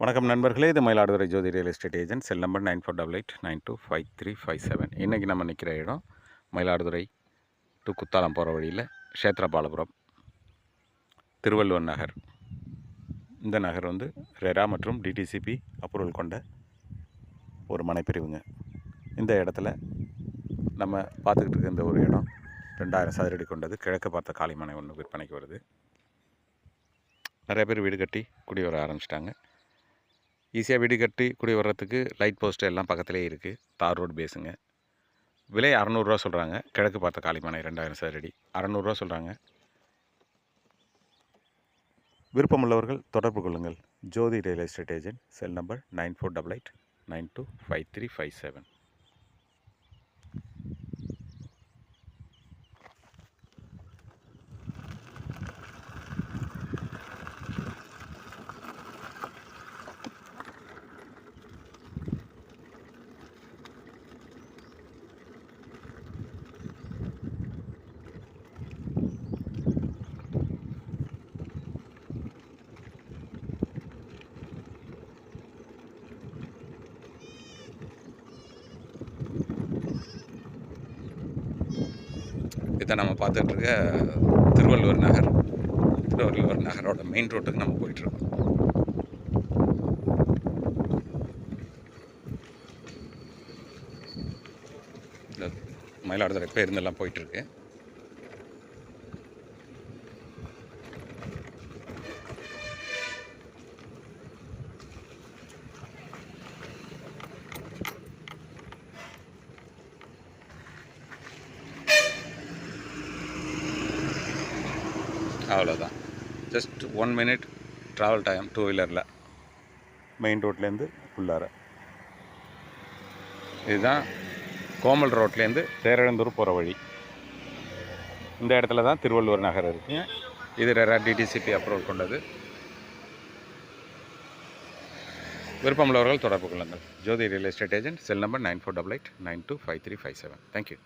வணக்கம் நண்பர்களே, இது Mayiladuthurai Jothi real estate agent. Cell number 9488925357. இன்றைக்கி நம்ம நிற்கிற இடம் மயிலாடுதுறை டு குத்தாலம் போகிற வழியில் க்ஷேத்திரபாலபுரம் திருவள்ளுவர் நகர். இந்த நகர் வந்து ரெரா மற்றும் டிடிசிபி அப்ரூவல் கொண்ட ஒரு மனைப்பிரிவுங்க. இந்த இடத்துல நம்ம பார்த்துக்கிட்டு இருக்க இந்த ஒரு இடம் 2000 சதுரடி கொண்டது. கிழக்கு பார்த்த காளிமனை ஒன்று விற்பனைக்கு வருது. நிறைய பேர் வீடு கட்டி குடி வர ஆரம்பிச்சிட்டாங்க. ஈஸியாக வீடு கட்டி குடி வர்றதுக்கு லைட் போஸ்ட்டு எல்லாம் பக்கத்துலேயே இருக்குது. தார் ரோடு பேஸுங்க. விலை 600 சொல்கிறாங்க. கிழக்கு பார்த்த காளிமனை 2000 சதுரடி 600 சொல்கிறாங்க. விருப்பமுள்ளவர்கள் தொடர்பு கொள்ளுங்கள். Jothi real estate agent. Cell number 9488925357. இதை நம்ம பார்த்துட்ருக்க திருவள்ளுவர் நகர். திருவள்ளுவர் நகரோட மெயின் ரோட்டுக்கு நம்ம போயிட்டுருக்கோம். இந்த மயிலாடுதுறை பேருந்தெல்லாம் போயிட்டுருக்கு. அவ்வளோதான். Just 1 minute travel time two வீலரில் மெயின் ரோட்லேருந்து உள்ளார. இதுதான் கோமல் ரோட்லேருந்து தேரெழுந்தூர் போகிற வழி. இந்த இடத்துல தான் திருவள்ளுவர் நகர் இருக்குங்க. இது ரெரா டிடிசிபி அப்ரூவல் கொண்டது. விருப்பமுள்ளவர்கள் தொடர்பு கொள்ளுங்கள். Jothi real estate agent. Cell number 9488925357. Thank you.